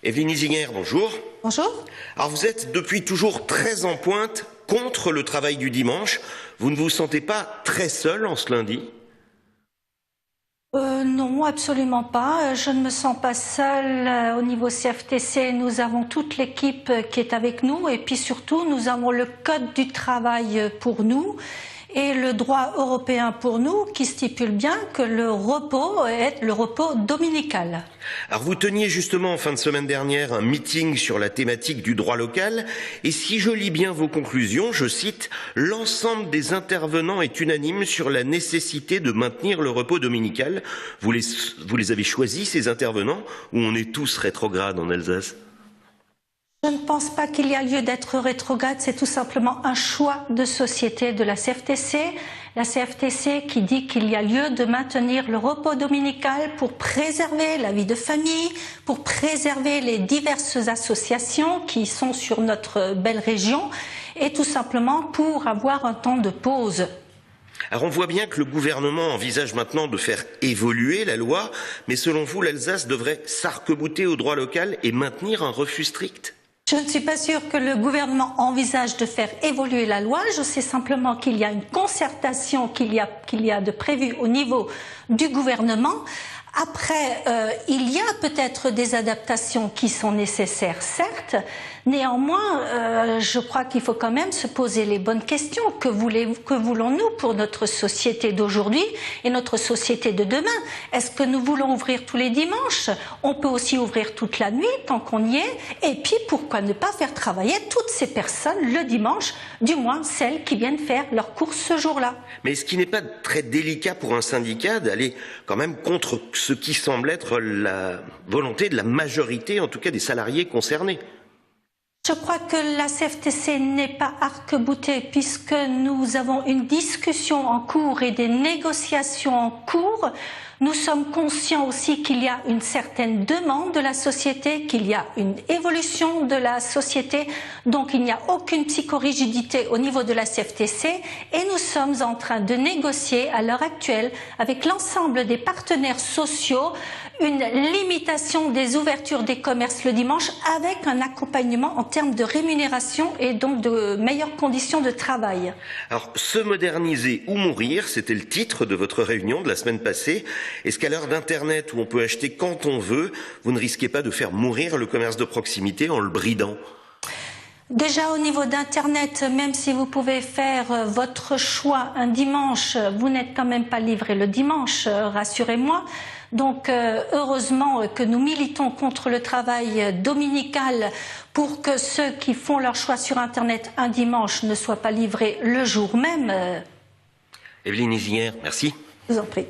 Evelyne Isinger, bonjour. Bonjour. Alors vous êtes depuis toujours très en pointe contre le travail du dimanche. Vous ne vous sentez pas très seul en ce lundi ? Non, absolument pas. Je ne me sens pas seule. Au niveau CFTC, nous avons toute l'équipe qui est avec nous et puis surtout, nous avons le Code du travail pour nous et le droit européen pour nous qui stipule bien que le repos est le repos dominical. Alors vous teniez justement en fin de semaine dernière un meeting sur la thématique du droit local et si je lis bien vos conclusions, je cite « L'ensemble des intervenants est unanime sur la nécessité de maintenir le repos dominical ». Vous les avez choisis ces intervenants ou on est tous rétrogrades en Alsace ? Je ne pense pas qu'il y a lieu d'être rétrograde, c'est tout simplement un choix de société de la CFTC. La CFTC qui dit qu'il y a lieu de maintenir le repos dominical pour préserver la vie de famille, pour préserver les diverses associations qui sont sur notre belle région et tout simplement pour avoir un temps de pause. Alors on voit bien que le gouvernement envisage maintenant de faire évoluer la loi, mais selon vous, l'Alsace devrait s'arc-bouter au droit local et maintenir un refus strict ? Je ne suis pas sûre que le gouvernement envisage de faire évoluer la loi. Je sais simplement qu'il y a une concertation qu'il y a de prévu au niveau du gouvernement. Après, il y a peut-être des adaptations qui sont nécessaires, certes. Néanmoins, je crois qu'il faut quand même se poser les bonnes questions. Que voulons-nous pour notre société d'aujourd'hui et notre société de demain? Est-ce que nous voulons ouvrir tous les dimanches? On peut aussi ouvrir toute la nuit tant qu'on y est. Et puis, pourquoi ne pas faire travailler toutes ces personnes le dimanche, du moins celles qui viennent faire leurs courses ce jour-là? Mais ce qui n'est pas très délicat pour un syndicat d'aller quand même contre ce qui semble être la volonté de la majorité, en tout cas des salariés concernés. Je crois que la CFTC n'est pas arc-boutée puisque nous avons une discussion en cours et des négociations en cours. Nous sommes conscients aussi qu'il y a une certaine demande de la société, qu'il y a une évolution de la société, donc il n'y a aucune psychorigidité au niveau de la CFTC et nous sommes en train de négocier à l'heure actuelle avec l'ensemble des partenaires sociaux une limitation des ouvertures des commerces le dimanche avec un accompagnement en termes de rémunération et donc de meilleures conditions de travail. Alors, se moderniser ou mourir, c'était le titre de votre réunion de la semaine passée. Est-ce qu'à l'heure d'Internet où on peut acheter quand on veut, vous ne risquez pas de faire mourir le commerce de proximité en le bridant ? Déjà au niveau d'Internet, même si vous pouvez faire votre choix un dimanche, vous n'êtes quand même pas livré le dimanche, rassurez-moi. Donc heureusement que nous militons contre le travail dominical pour que ceux qui font leur choix sur Internet un dimanche ne soient pas livrés le jour même. Evelyne Isinger, merci. Je vous en prie.